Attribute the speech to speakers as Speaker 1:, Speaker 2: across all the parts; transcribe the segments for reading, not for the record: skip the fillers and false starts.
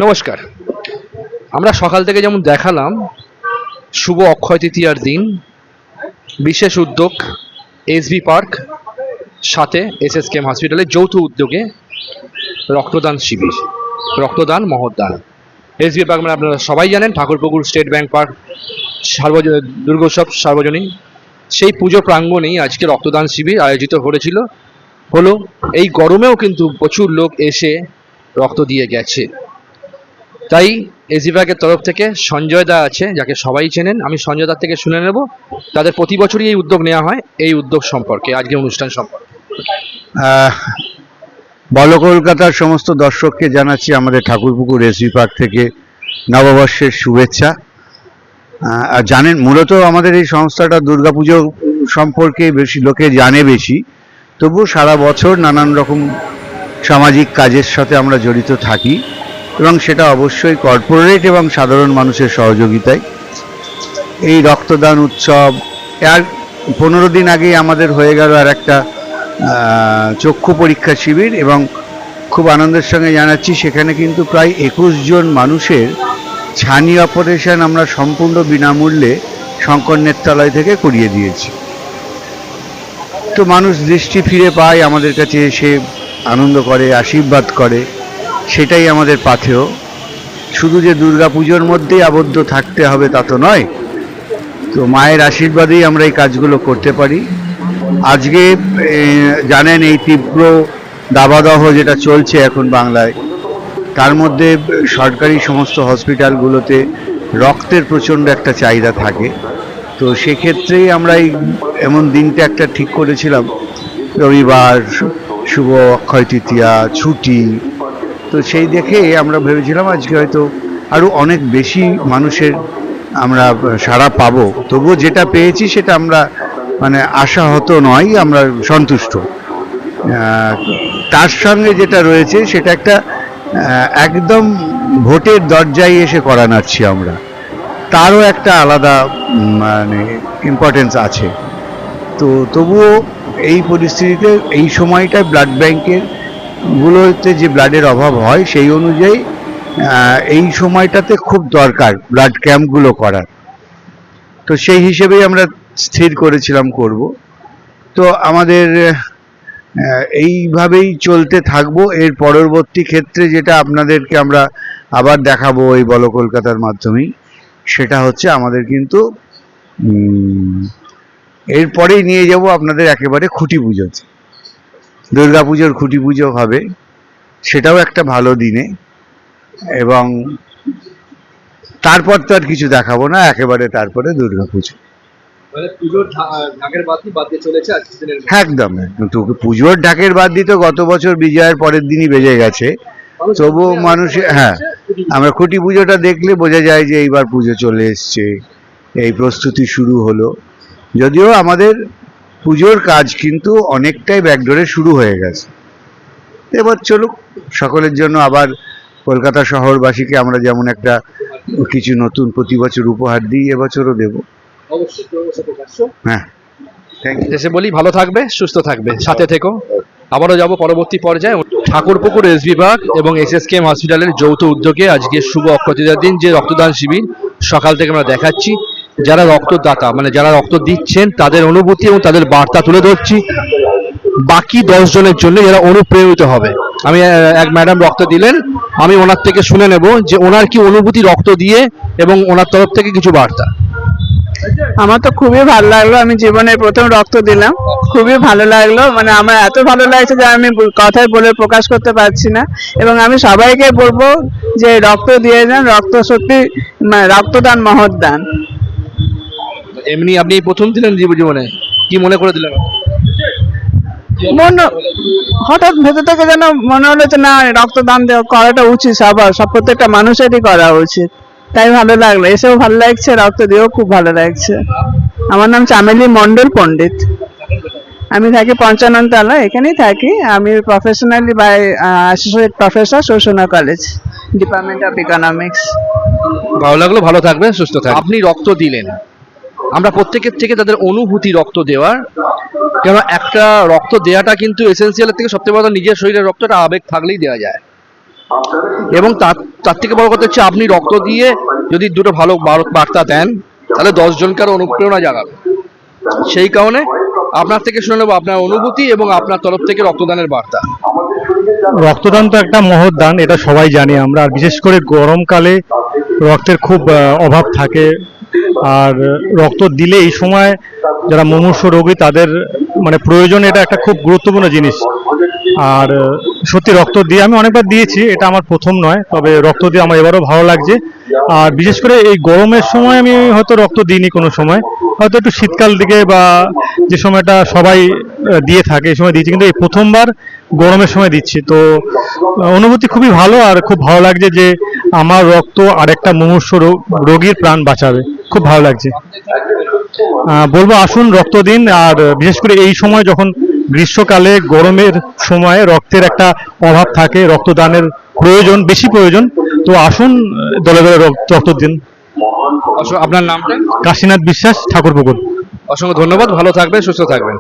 Speaker 1: নমস্কার। আমরা সকাল থেকে যেমন দেখালাম শুভ অক্ষয় তৃতীয়ার দিন বিশেষ উদ্যোগ এসবি পার্ক সাথে এসএসকেএম হসপিটালের যৌথ উদ্যোগে রক্তদান শিবির, রক্তদান মহৎদান। এসবি পার্ক মানে আপনারা সবাই জানেন ঠাকুরপুকুর স্টেট ব্যাংক পার্ক দুর্গোৎসব সার্বজনীন সেই পুজো প্রাঙ্গণেই আজকে রক্তদান শিবির আয়োজিত হলো। এই গরমেও কিন্তু প্রচুর লোক এসে রক্ত দিয়ে গেছে। তাই এসবি পার্কের তরফ থেকে সঞ্জয় দা আছে, যাকে সবাই চেনেন। আমি সঞ্জয় দার থেকে শুনে নেব তাদের প্রতি বছরই এই উদ্যোগ নেওয়া হয়, এই উদ্যোগ সম্পর্কে, আজকে অনুষ্ঠান সম্পর্কে।
Speaker 2: বলো কলকাতার সমস্ত দর্শককে জানাচ্ছি আমাদের ঠাকুরপুকুর এসবি পার্ক থেকে নববর্ষের শুভেচ্ছা। আর জানেন, মূলত আমাদের এই সংস্থাটা দুর্গাপুজো সম্পর্কে বেশি লোকে জানে বেশি, তবু সারা বছর নানান রকম সামাজিক কাজের সাথে আমরা জড়িত থাকি এবং সেটা অবশ্যই কর্পোরেট এবং সাধারণ মানুষের সহযোগিতায়। এই রক্তদান উৎসব আর 15 দিন আগেই আমাদের হয়ে গেল আর একটা চক্ষু পরীক্ষা শিবির, এবং খুব আনন্দের সঙ্গে জানাচ্ছি সেখানে কিন্তু প্রায় 21 জন মানুষের ছানি অপারেশন আমরা সম্পূর্ণ বিনামূল্যে শঙ্কর নেত্রালয় থেকে করিয়ে দিয়েছি। তো মানুষ দৃষ্টি ফিরে পায়, আমাদের কাছে এসে আনন্দ করে, আশীর্বাদ করে, সেটাই আমাদের পাথেয়। শুধু যে দুর্গাপুজোর মধ্যেই আবদ্ধ থাকতে হবে তা তো নয়, তো মায়ের আশীর্বাদেই আমরা এই কাজগুলো করতে পারি। আজকে জানেন এই তীব্র দাবাদহ যেটা চলছে এখন বাংলায়, তার মধ্যে সরকারি সমস্ত হসপিটালগুলোতে রক্তের প্রচণ্ড একটা চাহিদা থাকে। তো সেক্ষেত্রেই আমরা এই এমন দিনটা একটা ঠিক করেছিলাম, রবিবার, শুভ অক্ষয় তৃতীয়া, ছুটি। তো সেই দেখে আমরা ভেবেছিলাম আজকে হয়তো আরও অনেক বেশি মানুষের আমরা সাড়া পাবো। তবুও যেটা পেয়েছি সেটা আমরা আশাহত নয়, আমরা সন্তুষ্ট। তার সঙ্গে যেটা রয়েছে সেটা একটা একদম ভোটের দরজায় এসে করা নাচ্ছি আমরা, তারও একটা আলাদা ইম্পর্টেন্স আছে। তো তবুও এই পরিস্থিতিতে এই সময়টায় ব্লাড ব্যাংকের গুলোতে যে ব্লাডের অভাব হয় সেই অনুযায়ী এই সময়টাতে খুব দরকার ব্লাড ক্যাম্পগুলো করার। তো সেই হিসেবেই আমরা স্থির করেছিলাম করব। তো আমাদের এইভাবেই চলতে থাকবো। এর পরবর্তী ক্ষেত্রে যেটা আপনাদেরকে আমরা আবার দেখাবো এই বলো কলকাতার মাধ্যমেই, সেটা হচ্ছে আমাদের কিন্তু এরপরেই নিয়ে যাব আপনাদের একেবারে খুঁটি পুজোতে। দুর্গাপুজোর খুঁটি পুজো হবে, সেটাও একটা ভালো দিনে, এবং তারপর তো আর কিছু দেখাবো না, একেবারে তারপরে দুর্গাপুজো। একদম পুজোর ঢাকের বাদ দিয়ে তো গত বছর বিজয়ের পরের দিনই বেজে গেছে, তবু মানুষ আমরা খুঁটি পুজোটা দেখলে বোঝা যায় যে এইবার পুজো চলে এসছে, এই প্রস্তুতি শুরু হলো। যদিও আমাদের পুজোর কাজ কিন্তু অনেকটাই ব্যাকডোরে শুরু হয়ে গেছে। এবার চলুক, সকলের জন্য আবার কলকাতা শহরবাসীকে আমরা যেমন একটা কিছু নতুন প্রতি বছর উপহার দিই, এবছরও দেব। হ্যাঁ,
Speaker 1: এসে বলি ভালো থাকবে, সুস্থ থাকবে, সাথে থেকো। আবারও যাব পরবর্তী পর্যায়ে। ঠাকুরপুকুর এসবি পার্ক এবং এসএসকেএম হসপিটালের যৌথ উদ্যোগে আজকে শুভ অক্ষয় তৃতীয়ার দিন যে রক্তদান শিবির সকাল থেকে আমরা দেখাচ্ছি। যারা রক্তদাতা যারা রক্ত দিচ্ছেন তাদের অনুভূতি এবং তাদের বার্তা তুলে ধরছি বাকি 10 জনের জন্য যারা অনুপ্রেরিত হবে। আমি এক ম্যাডাম রক্ত দিলেন, আমি ওনার থেকে শুনে নেব যে ওনার কি অনুভূতি রক্ত দিয়ে এবং ওনার তরফ থেকে কিছু বার্তা।
Speaker 3: আমার তো খুবই ভালো লাগলো, আমি জীবনে প্রথম রক্ত দিলাম, খুবই ভালো লাগলো। আমার এত ভালো লাগছে যে আমি কথায় বলে প্রকাশ করতে পারছি না। এবং আমি সবাইকে বলবো যে রক্ত দিয়ে যান, রক্ত সত্যি রক্তদান মহৎ দান।
Speaker 1: এমনি আপনি প্রথম দিলেন জীবনে, কি মনে করে দিলেন?
Speaker 3: হঠাৎ ভেতর থেকে যেন মনে হলো যে না, রক্তদান করাটা উচিত, সব প্রত্যেকটা মানুষেরই করা উচিত। তাই ভালো লাগলো, এসেও ভালো লাগছে, রক্ত দিয়েও খুব ভালো লাগছে। আমার নাম চামেলি মন্ডল পণ্ডিত, আমি থাকি 55 তলা, এখানেই থাকি। আমি প্রফেশনালি বাই অ্যাসোসিয়েট প্রফেসর, শোষণা কলেজ, ডিপার্টমেন্ট অফ ইকোনমিক্স।
Speaker 1: ভালো লাগলো, ভালো থাকবেন, সুস্থ থাকবেন। আপনি রক্ত দিলেন, আমরা প্রত্যেকের থেকে তাদের অনুভূতি রক্ত দেওয়ার, কেন একটা রক্ত দেওয়াটা কিন্তু এসেন্সিয়ালের থেকে সবচেয়ে বড় নিজের শরীরের রক্তটা আবেগ থাকলেই দেওয়া যায়। এবং তার তার থেকে বড় কথা হচ্ছে আপনি রক্ত দিয়ে যদি দুটো ভালো বার্তা দেন তাহলে 10 জনকে আরো অনুপ্রেরণা জাগাবে। সেই কারণে আপনার থেকে শুনে নেবো আপনার অনুভূতি এবং আপনার তরফ থেকে রক্তদানের বার্তা।
Speaker 4: রক্তদান তো একটা মহৎ দান, এটা সবাই জানি আমরা। আর বিশেষ করে গরমকালে রক্তের খুব অভাব থাকে, আর রক্ত দিলে এই সময় যারা মুমূর্ষু রোগী তাদের মানে প্রয়োজন, এটা একটা খুব গুরুত্বপূর্ণ জিনিস। আর সত্যি রক্ত দিয়ে আমি অনেকবার দিয়েছি, এটা আমার প্রথম নয়, তবে রক্ত দিয়ে আমার এবারও ভালো লাগছে। আর বিশেষ করে এই গরমের সময় আমি হয়তো রক্ত দিইনি কোনো সময়, হয়তো একটু শীতকাল দিকে বা যে সময়টা সবাই দিয়ে থাকে এই সময় দিয়েছি, কিন্তু এই প্রথমবার গরমের সময় দিচ্ছি। তো অনুভূতি খুবই ভালো, আর খুব ভালো লাগছে যে আমার রক্ত আরেকটা মুমূর্ষু রোগীর প্রাণ বাঁচাবে, খুব ভালো লাগছে। বলবো আসুন রক্ত দিন। আর বিশেষ করে এই সময় যখন গ্রীষ্মকালে গরমের সময় রক্তের একটা অভাব থাকে, রক্তদানের প্রয়োজন, বেশি প্রয়োজন। তো আসুন দলে দলে রক্ত দিন।
Speaker 1: আপনার নামটা?
Speaker 4: কাশীনাথ বিশ্বাস, ঠাকুরপুকুর।
Speaker 1: অসংখ্য ধন্যবাদ, ভালো থাকবেন, সুস্থ থাকবেন।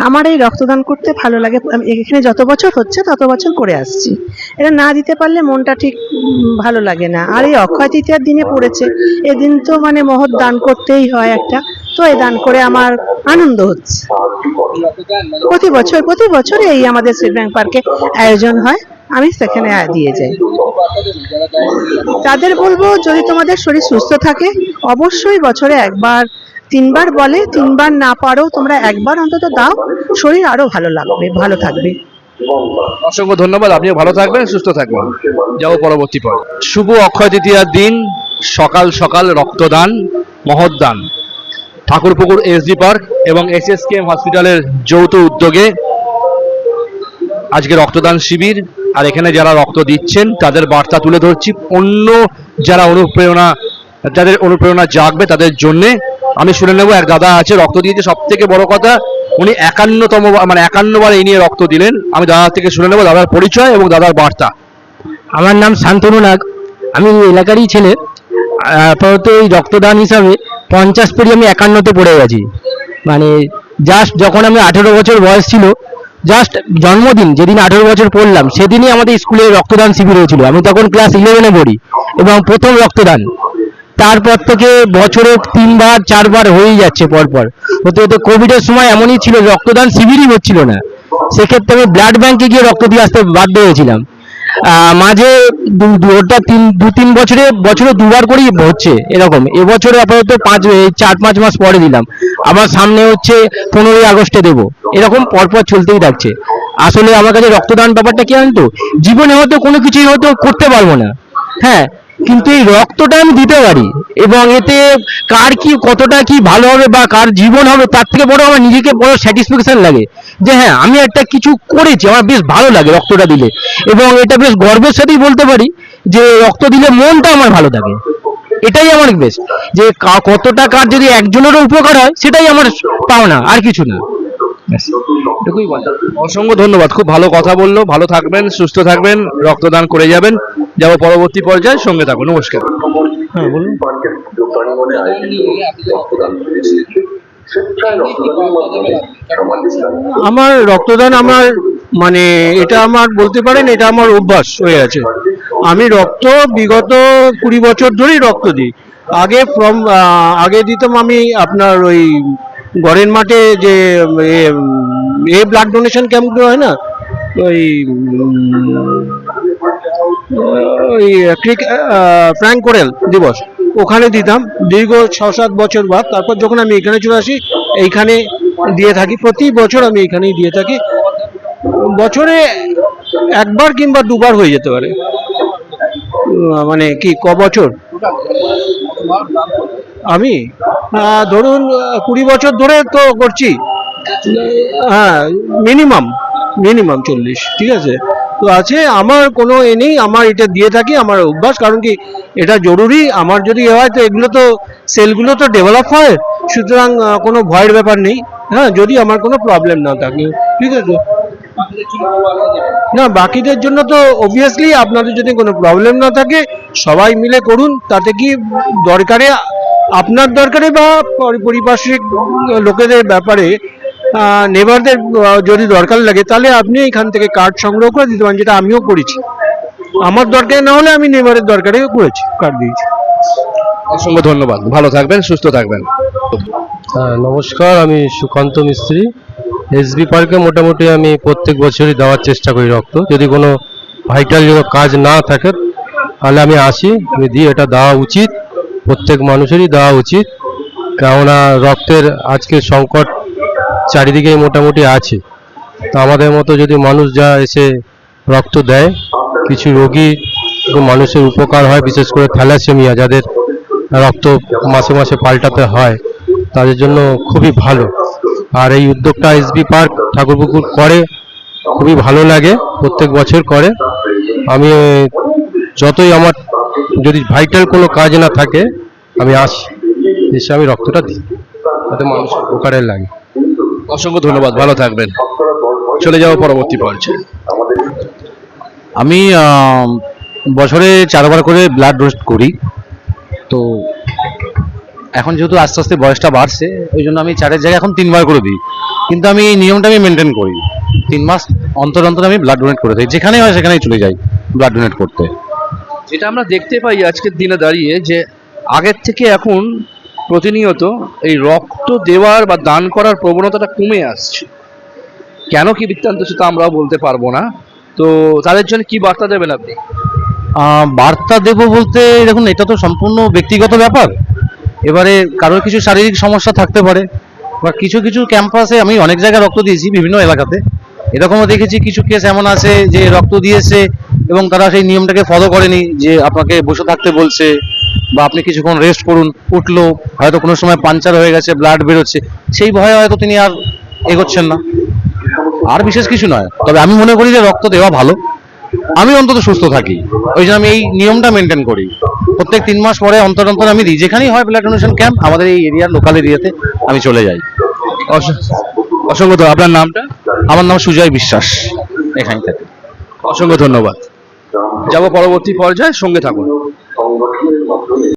Speaker 5: আমার এই রক্তদান করতে ভালো লাগে, আমি এখানে যত বছর হচ্ছে তত বছর করে আসছি। এটা না দিতে পারলে মনটা ঠিক ভালো লাগে না। আর এই অক্ষয় তৃতীয়ার দিনে পড়েছে, এদিন তো মানে মহৎ দান করতেই হয় একটা, তো এই দান করে আমার আনন্দ হচ্ছে। প্রতি বছর এই আমাদের স্টেট ব্যাংক পার্কে আয়োজন হয়, আমি সেখানে দিয়ে যাই। তাদের বলবো যদি তোমাদের শরীর সুস্থ থাকে অবশ্যই বছরে একবার 3বার বলে, 3বার না পারো তোমরা একবার অন্তত দাও, শরীর আরো ভালো লাগবে, ভালো থাকবে।
Speaker 1: অসংখ্য ধন্যবাদ, আপনিও ভালো থাকবেন, সুস্থ থাকবেন। যাবো পরবর্তী পর। শুভ অক্ষয় তৃতীয়ার দিন সকাল সকাল রক্তদান, মহৎ দান। ঠাকুরপুকুর এসডি পার্ক এবং এসএসকেএম হসপিটালের যৌথ উদ্যোগে আজকে রক্তদান শিবির। আর এখানে যারা রক্ত দিচ্ছেন তাদের বার্তা তুলে ধরছি, অন্য যারা যাদের অনুপ্রেরণা জাগবে তাদের জন্যে। আমি শুনে নেবো, এক দাদা আছে রক্ত দিয়েছে, সব থেকে বড় কথা উনি 51বার এই নিয়ে রক্ত দিলেন। আমি দাদার থেকে শুনে নেবো দাদার পরিচয় এবং দাদার বার্তা।
Speaker 6: আমার নাম শান্তনু নাগ, আমি এলাকারই ছেলে। আপাতত এই রক্তদান হিসাবে 50 পেরিয়ে আমি 51তে পড়ে গেছি। মানে জাস্ট যখন আমি 18 বছর বয়স ছিল, জাস্ট জন্মদিন যেদিন 18 বছর পড়লাম সেদিনই আমাদের স্কুলে রক্তদান শিবির হয়েছিল। আমি তখন ক্লাস 11-এ পড়ি এবং প্রথম রক্তদান। তারপর থেকে বছরে 3বার 4বার হয়েই যাচ্ছে পরপর। হতে হতে কোভিডের সময় এমনই ছিল, রক্তদান শিবিরই হচ্ছিল না। সেক্ষেত্রে আমি ব্লাড ব্যাংকে গিয়ে রক্ত দিয়ে আসতে বাধ্য হয়েছিলাম। মাঝে ওটা 2-3 বছরে 2বার করেই হচ্ছে এরকম। এবছরে আপাতত 4-5 মাস পরে দিলাম, আবার সামনে হচ্ছে 15ই আগস্টে দেবো, এরকম পরপর চলতেই থাকছে। আসলে আমার কাছে রক্তদান ব্যাপারটা কি জানতো, জীবনে হয়তো কোনো কিছুই হয়তো করতে পারবো না, হ্যাঁ, কিন্তু এই রক্তটা আমি দিতে পারি এবং এতে কার কি কতটা কি ভালো হবে বা কার জীবন হবে তার থেকে বড় আমার নিজেকে বড় স্যাটিসফ্যাকশন লাগে যে হ্যাঁ আমি একটা কিছু করেছি, আমার বেশ ভালো লাগে রক্তটা দিলে। এবং এটা বেশ গর্বের সাথেই বলতে পারি যে রক্ত দিলে মনটা আমার ভালো থাকে। এটাই আমার বেশ, যে কতটা কার যদি একজনেরও উপকার হয় সেটাই আমার পাওনা, আর কিছু না।
Speaker 1: অসংখ্য ধন্যবাদ, খুব ভালো কথা বললো। ভালো থাকবেন, সুস্থ থাকবেন, রক্তদান করে যাবেন। যাবো পরবর্তী পর্যায়ে, সঙ্গে থাকুন। নমস্কার।
Speaker 4: হ্যাঁ বলুন।
Speaker 7: আমার রক্তদান মানে এটা আমার বলতে পারেন এটা আমার অভ্যাস হয়ে আছে। আমি রক্ত বিগত 20 বছর ধরেই রক্ত দিই। আগে দিতাম আমি আপনার ওই গড়ের মাঠে যে ব্লাড ডোনেশন ক্যাম্পগুলো হয় না, ওই ফ্র্যাঙ্ক কোরেল দিবস, ওখানে দিতাম দীর্ঘ 6-7 বছর বাদ। তারপর যখন আমি এখানে চলে আসি এইখানে দিয়ে থাকি, প্রতি বছর আমি এখানেই দিয়ে থাকি। বছরে 1বার কিংবা 2বার হয়ে যেতে পারে। মানে কি বছর আমি ধরুন 20 বছর ধরে তো করছি, হ্যাঁ মিনিমাম 40, ঠিক আছে। তো আছে, আমার কোনো নেই, আমার এটা দিয়ে থাকি, আমার অভ্যাস। কারণ কি এটা জরুরি, আমার যদি হয় তো এগুলো তো সেলগুলো তো ডেভেলপ হয়, সুতরাং কোনো ভয়ের ব্যাপার নেই। হ্যাঁ, যদি আমার কোনো প্রবলেম না থাকে, ঠিক আছে। না, বাকিদের জন্য তো অবভিয়াসলি আপনাদের যদি কোনো প্রবলেম না থাকে সবাই মিলে করুন। তাতে কি দরকারে, আপনার দরকারে বা পারিপার্শ্বিক লোকেদের ব্যাপারে, নেবারদের যদি দরকার লাগে তাহলে আপনি এখান থেকে কার্ড সংগ্রহ করে দিতে পারেন, যেটা আমিও করেছি। আমার দরকার না হলে আমি নেবারের দরকারে করেছি, কার্ড দিয়েছি।
Speaker 1: অসংখ্য ধন্যবাদ, ভালো থাকবেন, সুস্থ থাকবেন।
Speaker 8: হ্যাঁ নমস্কার, আমি সুকান্ত মিস্ত্রি। এসবি পার্কে মোটামুটি আমি প্রত্যেক বছরই দেওয়ার চেষ্টা করি রক্ত। যদি কোনো ভাইটাল কোনো কাজ না থাকে তাহলে আমি আসি, আমি দিই। এটা দেওয়া উচিত, প্রত্যেক মানুষেরই দেওয়া উচিত, কেননা রক্তের আজকে সংকট চারিদিকেই মোটামুটি আছে। তো আমাদের মতো যদি মানুষ যা এসে রক্ত দেয়, কিছু রোগী মানুষের উপকার হয়, বিশেষ করে থ্যালাসেমিয়া যাদের রক্ত মাসে মাসে পাল্টাতে হয়, তাদের জন্য খুবই ভালো। আর এই উদ্যোগটা এসবি পার্ক ঠাকুরপুকুর করে, খুবই ভালো লাগে, প্রত্যেক বছর করে। আমি যতই আমার যদি ভাইটাল কোনো কাজ না থাকে আমি আসি, এসে আমি রক্তটা দিই, যাতে মানুষের উপকারে লাগে।
Speaker 1: অসংখ্য ধন্যবাদ, ভালো থাকবেন। চলে যাবো পরবর্তী পর্যায়ে।
Speaker 2: আমি বছরে 4বার করে ব্লাড ডোনেট করি। তো এখন যেহেতু আস্তে আস্তে বয়সটা বাড়ছে, ওই জন্য আমি 4-এর জায়গায় এখন 3বার করে দিই। কিন্তু আমি এই নিয়মটা আমি মেনটেন করি, 3 মাস অন্তর অন্তর আমি ব্লাড ডোনেট করে থাকি, যেখানেই হয় সেখানেই চলে যাই ব্লাড ডোনেট করতে।
Speaker 1: যেটা আমরা দেখতে পাই আজকের দিনে দাঁড়িয়ে, যে আগের থেকে এখন প্রতিনিয়ত এই রক্ত দেওয়ার বা দান করার প্রবণতাটা কমে আসছে। কেন কি বৃত্তান্ত সেটা আমরাও বলতে পারবো না। তো তাদের জন্য কি বার্তা দেবেন আপনি?
Speaker 2: বার্তা দেব বলতে, দেখুন এটা তো সম্পূর্ণ ব্যক্তিগত ব্যাপার। এবারে কারোর কিছু শারীরিক সমস্যা থাকতে পারে, বা কিছু কিছু ক্যাম্পাসে আমি অনেক জায়গায় রক্ত দিয়েছি বিভিন্ন এলাকাতে, এরকমও দেখেছি কিছু কেস এমন আছে যে রক্ত দিয়েছে এবং তারা সেই নিয়মটাকে ফলো করেনি, যে আপনাকে বসে থাকতে বলছে বা আপনি কিছুক্ষণ রেস্ট করুন, উঠলো, হয়তো কোনো সময় পাঞ্চার হয়ে গেছে, ব্লাড বেরোচ্ছে, সেই ভয়ে হয়তো তিনি আর এগোচ্ছেন না। আর বিশেষ কিছু নয়, তবে আমি মনে করি যে রক্ত দেওয়া ভালো, আমি অন্তত সুস্থ থাকি, ওই জন্য আমি এই নিয়মটা মেনটেন করি। প্রত্যেক 3 মাস পরে অন্তর অন্তর আমি দিই, যেখানেই হয় ব্লাড ডোনেশন ক্যাম্প আমাদের এই এরিয়ার লোকাল এরিয়াতে আমি চলে যাই।
Speaker 1: অসংখ্য ধন্যবাদ। আপনার নামটা?
Speaker 2: আমার নাম সুজয় বিশ্বাস, এখানে থেকে।
Speaker 1: অসংখ্য ধন্যবাদ। যাব পরবর্তী পর্যায়ে, সঙ্গে থাকুন।